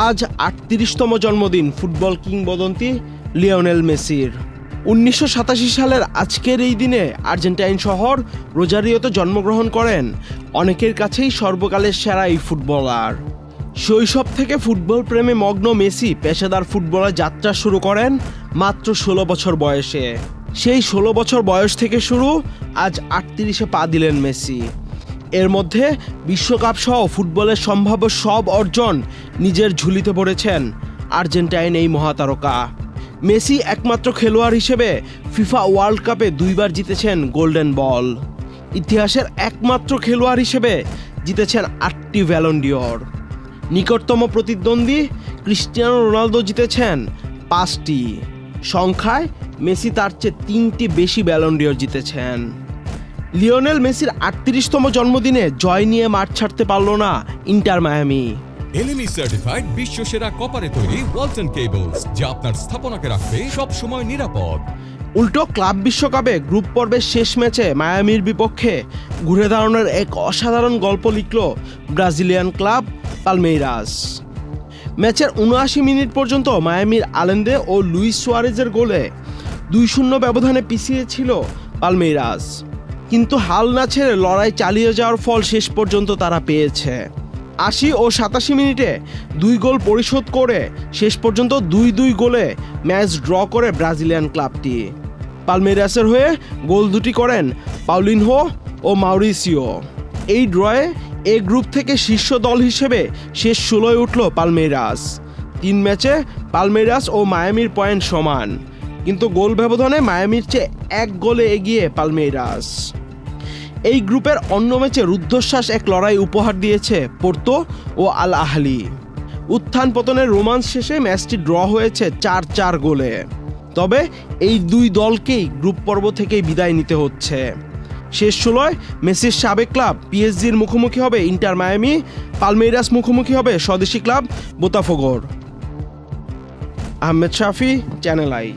আজ ৩৮তম জন্মদিন ফুটবল কিংবদন্তি লিওনেল মেসির। ১৯৮৭ সালের আজকের এই দিনে আর্জেন্টাইন শহর রোজারিওতে জন্মগ্রহণ করেন অনেকের কাছেই সর্বকালের সেরা এই ফুটবলার। শৈশব থেকে ফুটবল প্রেমে মগ্ন মেসি পেশাদার ফুটবলের যাত্রা শুরু করেন মাত্র ১৬ বছর বয়সে। সেই ১৬ বছর বয়স থেকে শুরু, আজ ৩৮-এ পা দিলেন মেসি। এর মধ্যে বিশ্বকাপ সহ ফুটবলের সম্ভাব্য সব অর্জন নিজের ঝুলিতে পড়েছেন আর্জেন্টাইন এই মহাতারকা। মেসি একমাত্র খেলোয়াড় হিসেবে ফিফা ওয়ার্ল্ড কাপে ২ বার জিতেছেন গোল্ডেন বল। ইতিহাসের একমাত্র খেলোয়াড় হিসেবে জিতেছেন ৮টি ব্যালন ডিওর। নিকটতম প্রতিদ্বন্দ্বী ক্রিস্টিয়ানো রোনালদো জিতেছেন ৫টি। সংখ্যায় মেসি তার চেয়ে ৩টি বেশি ব্যালন ডিওর জিতেছেন। লিওনেল মেসির ৩৮তম জন্মদিনে জয় নিয়ে মাঠ ছাড়তে পারল না ইন্টার মায়ামি। এলএমই সার্টিফাইড বিশ্ব সেরা কপারে তৈরি ওয়ালটন কেবলস, যা আপনার স্থাপনাকে রাখবে সব সময় নিরাপদ। উল্টো ক্লাব বিশ্বকাপে গ্রুপ পর্বের শেষ ম্যাচে মায়ামির বিপক্ষে ঘুরে দাঁড়ানোর এক অসাধারণ গল্প লিখল ব্রাজিলিয়ান ক্লাব পালমেইরাস। ম্যাচের ৭৯ মিনিট পর্যন্ত মায়ামির আলেন্দে ও লুইস সুয়ারেজের গোলে ২-০ ব্যবধানে পিছিয়ে ছিল পালমেইরাস, কিন্তু হাল না ছেড়ে লড়াই চালিয়ে যাওয়ার ফল শেষ পর্যন্ত তারা পেয়েছে। ৮০ ও ৮৭ মিনিটে ২ গোল পরিশোধ করে শেষ পর্যন্ত ২-২ গোলে ম্যাচ ড্র করে ব্রাজিলিয়ান ক্লাবটি। পালমেইরাসের হয়ে গোল দুটি করেন পাউলিনহো ও মাউরিসিও। এই ড্রয়ে এ গ্রুপ থেকে শীর্ষ দল হিসেবে শেষ ১৬য় উঠল পালমেইরাস। ৩ ম্যাচে পালমেইরাস ও মায়ামির পয়েন্ট সমান, কিন্তু গোল ব্যবধানে মায়ামির চেয়ে ১ গোলে এগিয়ে পালমেইরাস। এই গ্রুপের অন্য ম্যাচে রুদ্ধশ্বাস এক লড়াই উপহার দিয়েছে পোর্তো ও আল আহলি। উত্থান পতনের রোমাঞ্চ শেষে ম্যাচটি ড্র হয়েছে ৪-৪ গোলে। তবে এই দুই দলকেই গ্রুপ পর্ব থেকেই বিদায় নিতে হচ্ছে। শেষ ১৬য় মেসির সাবেক ক্লাব পিএসজির মুখোমুখি হবে ইন্টার মায়ামি, পালমেইরাস মুখোমুখি হবে স্বদেশি ক্লাব বোতাফোগোর। আহমেদ শাফি, চ্যানেল আই।